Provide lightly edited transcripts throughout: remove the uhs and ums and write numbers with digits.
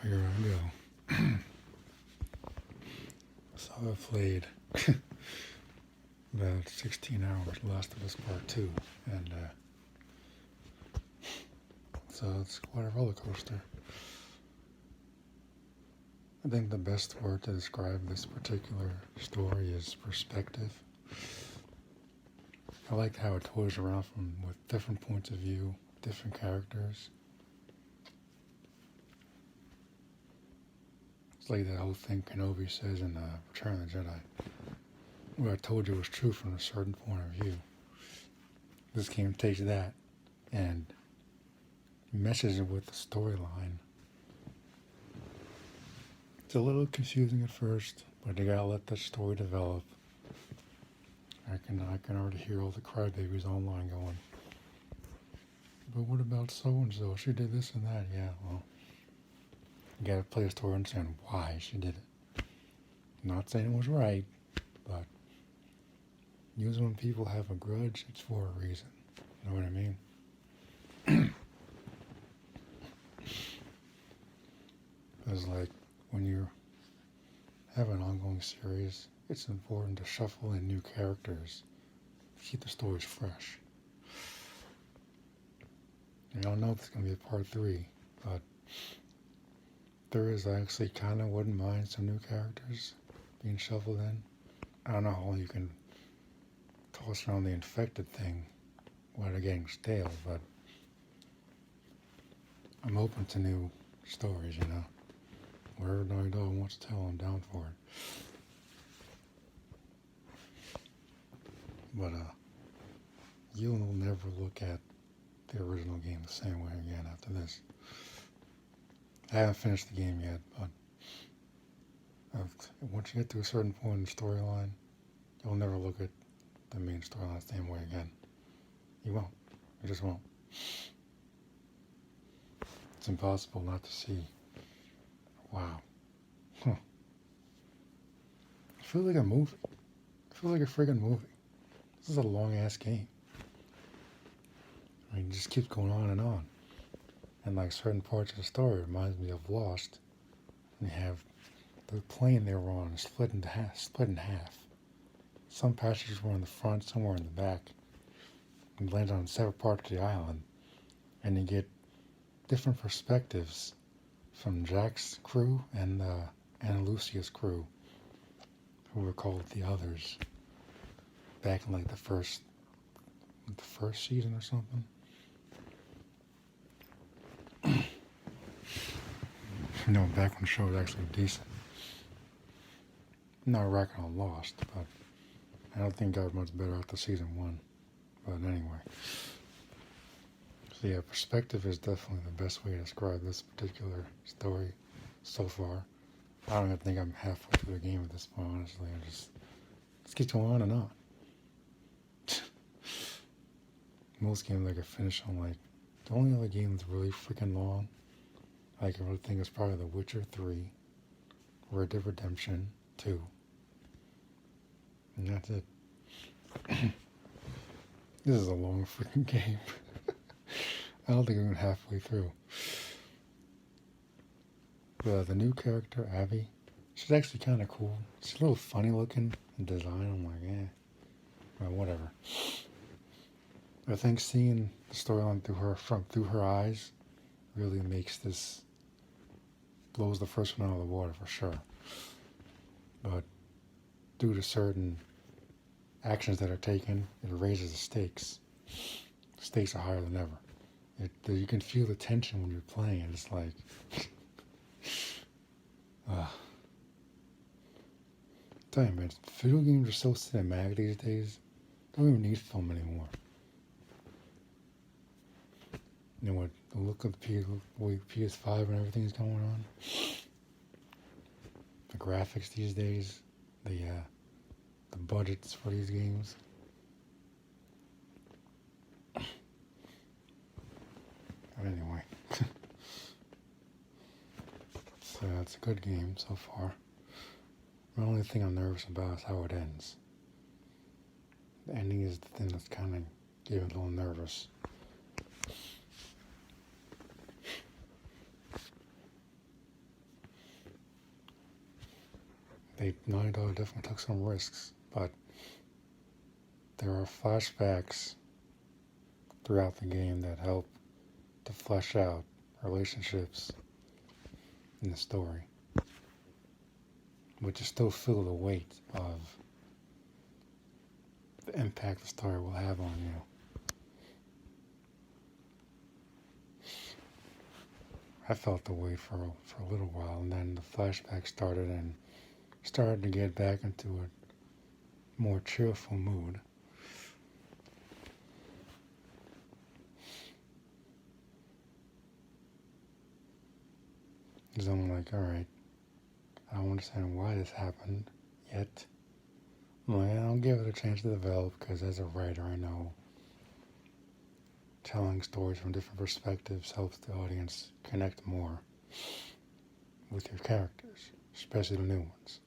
Here I go. So I played about 16 hours Last of Us Part 2, and so it's quite a roller coaster. I think the best word to describe this particular story is perspective. I liked how it toys around with different points of view, different characters. It's like that whole thing Kenobi says in Return of the Jedi. What I told you was true from a certain point of view. This game takes that and meshes it with the storyline. It's a little confusing at first, but you gotta let that story develop. I can already hear all the crybabies online going, but what about so and so? She did this and that. Yeah, well, you gotta play the story and understand why she did it. I'm not saying it was right, but usually when people have a grudge, it's for a reason. You know what I mean? It's like when you have an ongoing series, it's important to shuffle in new characters to keep the stories fresh. I don't know if it's going to be a part 3, but there is actually kind of wouldn't mind some new characters being shuffled in. I don't know how you can toss around the infected thing without it getting stale, but I'm open to new stories, you know. Wherever Naughty Dog wants to tell, I'm down for it. But you'll never look at the original game the same way again after this. I haven't finished the game yet, but once you get to a certain point in the storyline, you'll never look at the main storyline the same way again. You won't. You just won't. It's impossible not to see. Wow. Huh. It feels like a movie. It feels like a friggin' movie. This is a long-ass game. I mean, it just keeps going on. And like certain parts of the story reminds me of Lost. And you have the plane they were on split in half. Some passengers were in the front, some were in the back. And landed on separate parts of the island. And you get different perspectives from Jack's crew and Ana Lucia's crew, who were called the Others, back in like the first season or something. No, back when the show was actually decent. Not racking on Lost, but I don't think it got much better after season 1. But anyway. So yeah, perspective is definitely the best way to describe this particular story so far. I don't even think I'm halfway through the game at this point, honestly. I just keep going on and on. Most games I could finish on, like, the only other game that's really freaking long I can really think is probably The Witcher 3, Red Dead Redemption 2, and that's it. This is a long freaking game. I don't think I'm even halfway through. But the new character, Abby, she's actually kind of cool. She's a little funny looking in design. I'm like, well, whatever. I think seeing the storyline through her eyes really blows the first one out of the water for sure. But due to certain actions that are taken, it raises the stakes. The stakes are higher than ever. You can feel the tension when you're playing it. It's like, tell you, man, video games are so cinematic these days. Don't even need film anymore. You know what? The look of the PS5 and everything's going on. The graphics these days, the budgets for these games. But anyway, so it's a good game so far. The only thing I'm nervous about is how it ends. The ending is the thing that's kind of getting me a little nervous. Naughty Dog definitely took some risks, but there are flashbacks throughout the game that help to flesh out relationships in the story, but you still feel the weight of the impact the story will have on you. I felt the weight for a little while, and then the flashback started and started to get back into a more cheerful mood. Because I'm like, alright, I don't understand why this happened yet. I'm like, I'll give it a chance to develop, because as a writer, I know telling stories from different perspectives helps the audience connect more with your characters, especially the new ones.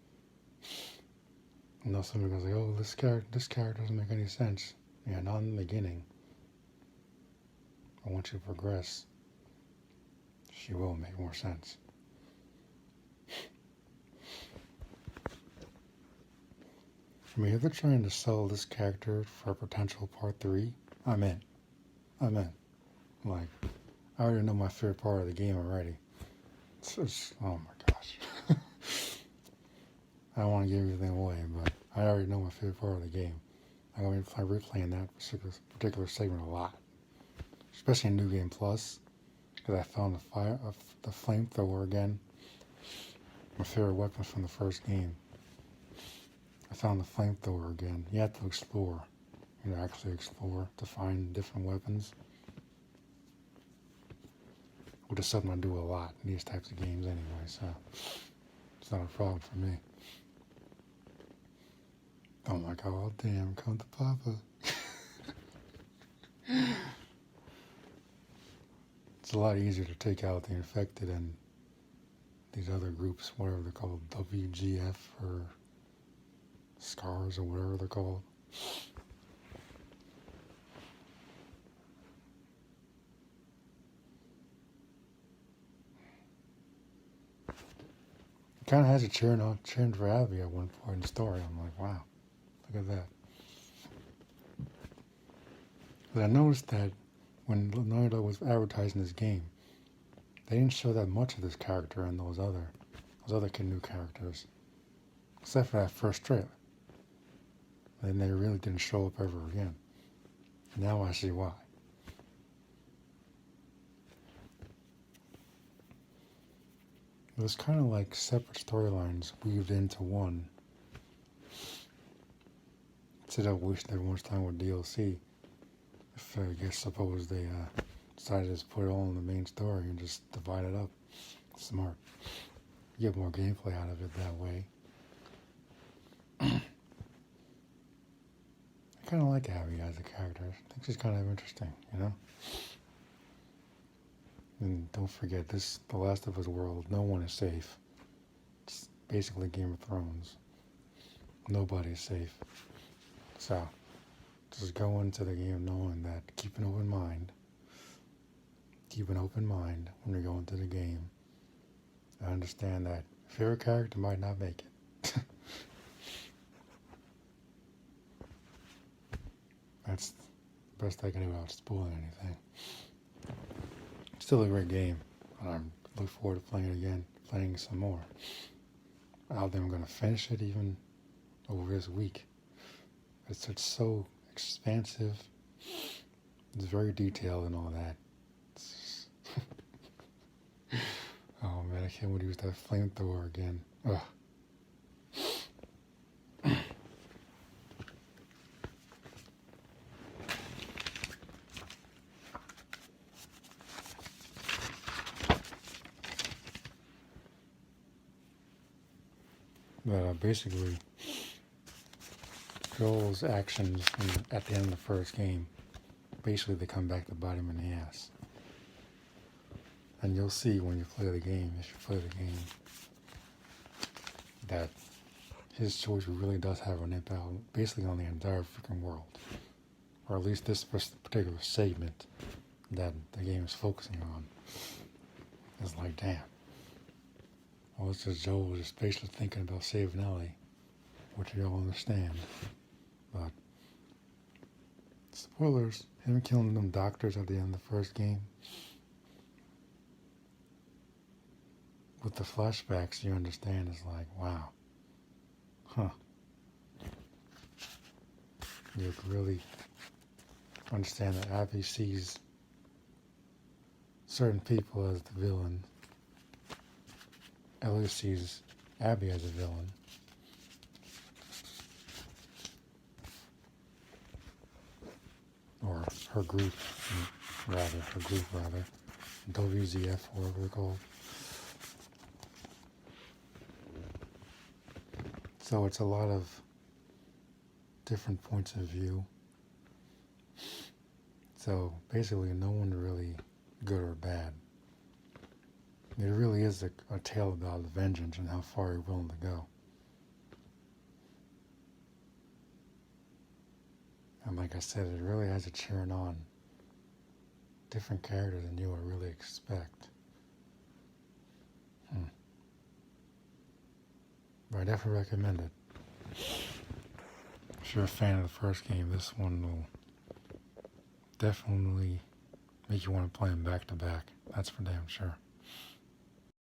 You know, somebody goes like, oh, this character doesn't make any sense. Yeah, not in the beginning. But once you progress, she will make more sense. I mean, if they're trying to sell this character for a potential part 3, I'm in. Like, I already know my favorite part of the game already. It's oh my gosh. I don't want to give everything away, but I already know my favorite part of the game. I'm going to be replaying that particular segment a lot. Especially in New Game Plus, because I found the flamethrower again. My favorite weapon from the first game. I found the flamethrower again. You have to explore. Actually explore to find different weapons. Which is something I do a lot in these types of games anyway, so it's not a problem for me. I'm like, oh damn, come to Papa. It's a lot easier to take out the infected and these other groups, whatever they're called, WGF or SCARS or whatever they're called. It kind of has a cheering for Abby at one point in the story. I'm like, wow, look at that. But I noticed that when Naughty Dog was advertising this game, they didn't show that much of this character and those other new characters, except for that first trailer. And they really didn't show up ever again. Now I see why. It was kind of like separate storylines weaved into one. Instead of wasting everyone's time with DLC. If suppose they decided to just put it all in the main story and just divide it up. Smart. You get more gameplay out of it that way. I kind of like Abby as a character. I think she's kind of interesting, And don't forget, The Last of Us world, no one is safe. It's basically Game of Thrones. Nobody's safe. So, just go into the game knowing that keep an open mind. Keep an open mind when you go into the game. I understand that your favorite character might not make it. That's the best I can do without spoiling anything. Still a great game, and I look forward to playing it again, playing some more. I don't think I'm going to finish it even over this week. It's so expansive. It's very detailed and all that. Oh man, I can't wait to use that flamethrower again. Ugh. But basically, Joel's actions at the end of the first game, basically they come back to bite him in the ass. And you'll see when you play the game, if you play the game, that his choice really does have an impact basically on the entire freaking world. Or at least this particular segment that the game is focusing on. It's like, damn. Well, it's just Joel just basically thinking about saving Ellie, which we all understand. But spoilers, him killing them doctors at the end of the first game. With the flashbacks, you understand it's like, wow, huh. You really understand that Abby sees certain people as the villain. Ellie sees Abby as a villain. Or her group, rather. WZF, whatever they're called. So it's a lot of different points of view. So basically, no one's really good or bad. It really is a tale about vengeance and how far you're willing to go. And like I said, it really has a cheering on different characters than you would really expect. But I definitely recommend it. If you're a fan of the first game, this one will definitely make you want to play them back to back. That's for damn sure.